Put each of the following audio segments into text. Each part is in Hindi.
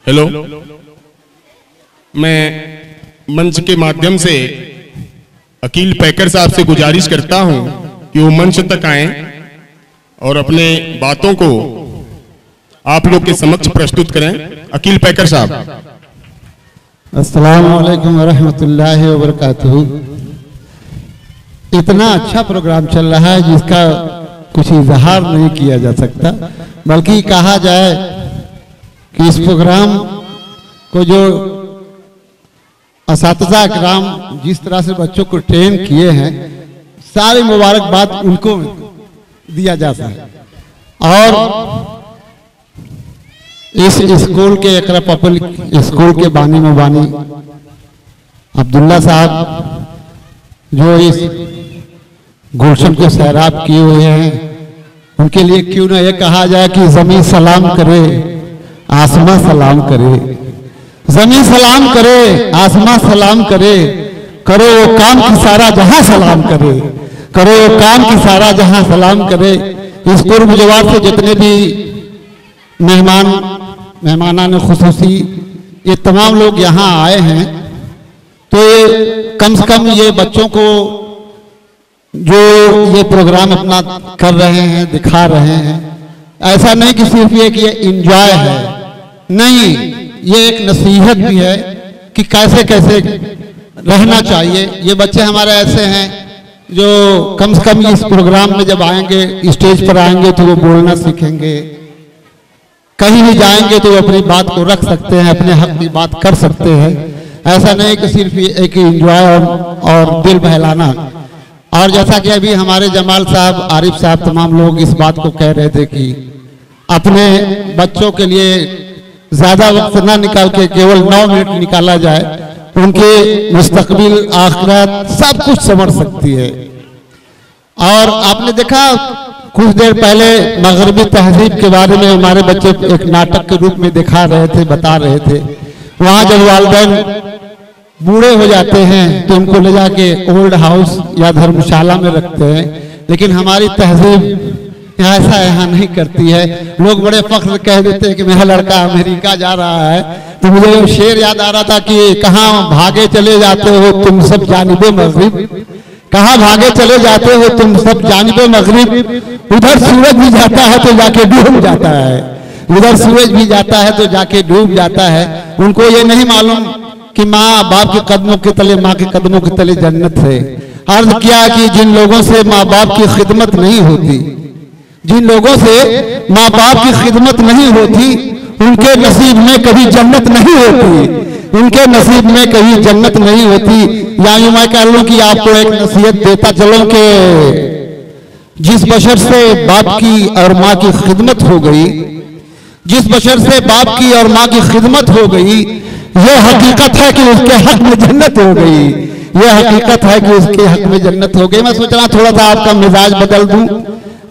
हेलो, मैं मंच के माध्यम से अकील पैकर साहब से गुजारिश करता हूं कि वो मंच तक आएं और अपने बातों को आप लोग के समक्ष प्रस्तुत करें। अकील पैकर साहब। अस्सलाम वालेकुम रहमतुल्लाहि व बरकातहू। इतना अच्छा प्रोग्राम चल रहा है जिसका कुछ इजहार नहीं किया जा सकता, बल्कि कहा जाए कि इस प्रोग्राम को जो असातिज़ा इकराम जिस तरह से बच्चों को ट्रेन किए हैं, सारी मुबारकबाद उनको दिया जाता है। और इस स्कूल के इकरा पब्लिक स्कूल के बानी मुबानी अब्दुल्ला साहब जो इस गुलशन को सैराब किए हुए हैं, उनके लिए क्यों ना ये कहा जाए कि ज़मीन सलाम करे, आसमां सलाम करे। ज़मीन सलाम करे, आसमां सलाम करे, करो वो काम की सारा जहां सलाम करे, करो वो काम की सारा जहां सलाम करे। इस कुर्ब जवाब से जितने भी मेहमानान खुसूसी ये तमाम लोग यहाँ आए हैं, तो ये कम से कम ये बच्चों को जो ये प्रोग्राम अपना कर रहे हैं, दिखा रहे हैं, ऐसा नहीं कि सिर्फ ये कि ये इंजॉय है, नहीं, ये एक नसीहत भी है कि कैसे कैसे रहना चाहिए। ये बच्चे हमारे ऐसे हैं जो कम से कम इस प्रोग्राम में जब आएंगे, स्टेज पर आएंगे तो वो बोलना सीखेंगे, कहीं भी जाएंगे तो वो अपनी बात को रख सकते हैं, अपने हक की बात कर सकते हैं। ऐसा नहीं कि सिर्फ एक इंजॉय और दिल बहलाना। और जैसा कि अभी हमारे जमाल साहब, आरिफ साहब, तमाम लोग इस बात को कह रहे थे कि अपने बच्चों के लिए ज्यादा वक्त ना निकाल के केवल 9 मिनट निकाला जाए, उनके मुस्तकबिल आखिरत सब कुछ संवर सकती है। और आपने देखा कुछ देर पहले मगरबी तहजीब के बारे में हमारे बच्चे एक नाटक के रूप में दिखा रहे थे, बता रहे थे। वहां जब वालिदैन बूढ़े हो जाते हैं तो उनको ले जाके ओल्ड हाउस या धर्मशाला में रखते हैं, लेकिन हमारी तहजीब ऐसा यहाँ नहीं करती है। लोग बड़े फख्र कह देते हैं कि मेरा लड़का अमेरिका जा रहा है, तो मुझे वो शेर याद आ रहा था कि कहाँ भागे चले जाते हो तुम सब जानिबे मगरिब, कहाँ भागे चले जाते हो तुम सब जानिबे मगरिब। उधर सूरज भी जाता है तो जाके डूब जाता है, उधर सूरज भी जाता है तो जाके डूब जाता है। उनको ये नहीं मालूम कि माँ बाप के कदमों के तले, माँ के कदमों के तले जन्नत है। अर्ज किया कि जिन लोगों से माँ बाप की खिदमत नहीं होती, जिन लोगों से माँ बाप की खिदमत नहीं होती, उनके नसीब में कभी जन्नत नहीं होती, उनके नसीब में कभी जन्नत नहीं होती। या यूं मैं कह लूं कि आपको एक नसीहत देता चलूं कि जिस बशर से बाप की और माँ की खिदमत हो गई, जिस बशर से बाप की और माँ की खिदमत हो गई, यह हकीकत है कि उसके हक में जन्नत हो गई, यह हकीकत है कि उसके हक में जन्नत हो गई। मैं सोच रहा थोड़ा सा आपका मिजाज बदल दूं।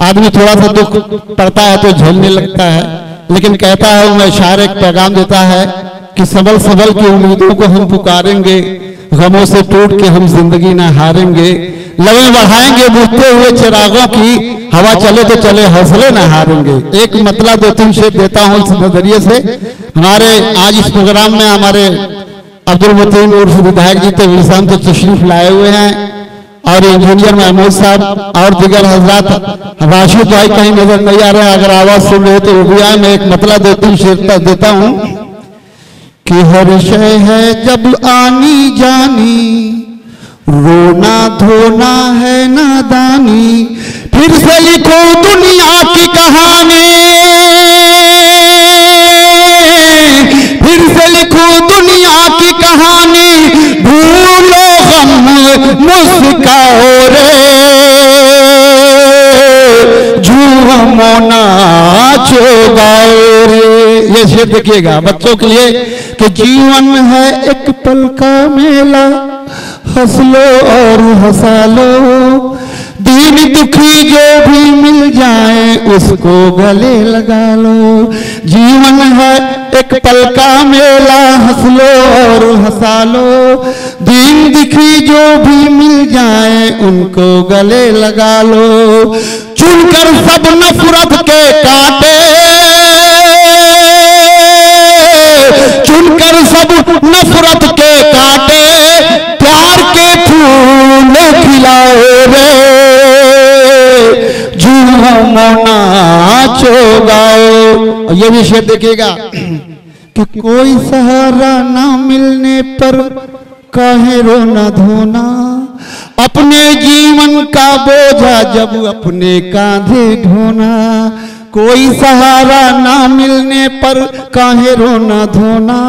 आदमी थोड़ा सा दुख पड़ता है तो झेलने लगता है, लेकिन कहता है मैं शायर एक पैगाम देता है कि सबल सबल की उम्मीदों को हम पुकारेंगे, गमों से टूट के हम जिंदगी ना हारेंगे, लवें बढ़ाएंगे बुझते हुए चिरागों की, हवा चले तो चले हौसले ना हारेंगे। एक मतलब 2-3 शेर देता हूँ इस नजरिए से। हमारे आज इस प्रोग्राम में हमारे अब्दुल मतीन उर्फ विधायक जी तो विशाम तो तशरीफ लाए हुए हैं, और इंजीनियर महमूद साहब और दिगर हजरात। राशिद भाई कहीं नजर नहीं आ रहे, अगर आवाज सुन रहे तो वो भी आए। मैं एक मतलब 2-3 शेर देता हूँ कि हर शय है जब आनी जानी, रोना धोना है नादानी, फिर से लिखो दुनिया की कहानी, फिर से लिखो दुनिया की कहानी, भूलो गम मुस्काओ रे, झूमो नाचो गाओ रे। ये शेर देखिएगा बच्चों के लिए कि जीवन है एक पल का मेला, हंस लो और हंसा लो, दीन दुखी जो भी मिल जाए उसको गले लगा लो। जीवन है एक पल का मेला, हंस लो और हंसा लो, दीन दुखी जो भी मिल जाए उनको गले लगा लो। चुनकर सब नफरत के कांटे, झूमो नाचो गाओ। ये भी शेर देखिएगा कि कोई सहारा ना मिलने पर काहे रोना धोना, अपने जीवन का बोझा जब अपने कांधे ढोना। कोई सहारा ना मिलने पर काहे रोना धोना,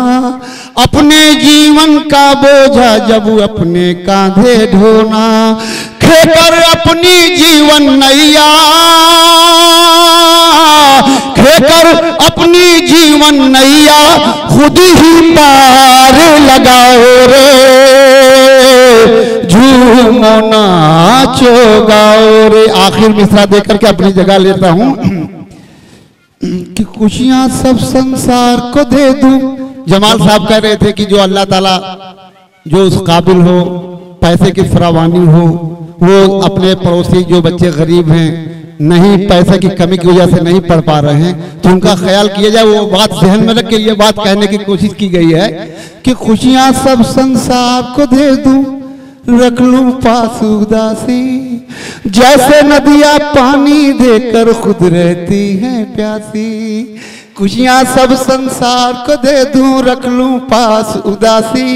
अपने जीवन का बोझा जब अपने कांधे ढोना। खेकर अपनी जीवन नैया, खेकर अपनी जीवन नैया खुद ही पार लगाओ रे, झूमो नाचो गाओ रे। आखिर मिसरा देकर के अपनी जगह लेता हूं कि खुशियां सब संसार को दे दूं। जमाल साहब कह रहे थे कि जो अल्लाह ताला जो उस काबिल हो, पैसे की फरावानी हो, वो अपने पड़ोसी जो बच्चे गरीब हैं, नहीं पैसे की कमी की वजह से नहीं पढ़ पा रहे हैं, तो उनका ख्याल किया जाए। वो बात ध्यान में रख के ये बात कहने की कोशिश की गई है कि खुशियां सब संसार को दे दूं, रख लूं पास उदासी। जैसे नदियां पानी देकर खुद रहती हैं प्यासी, खुशियां सब संसार को दे दूं, रख लूं पास उदासी।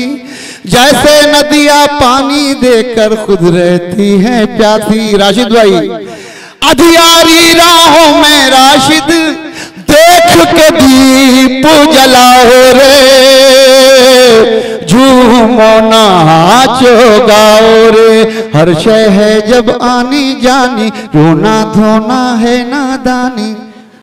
जैसे नदियां पानी देकर खुद रहती हैं प्यासी। राशिद भाई, अधियारी राहों में राशिद देख के दीप जलाओ रे, झूमो नाचो गाओ रे। हर शय है जब आनी जानी, रोना धोना है नादानी।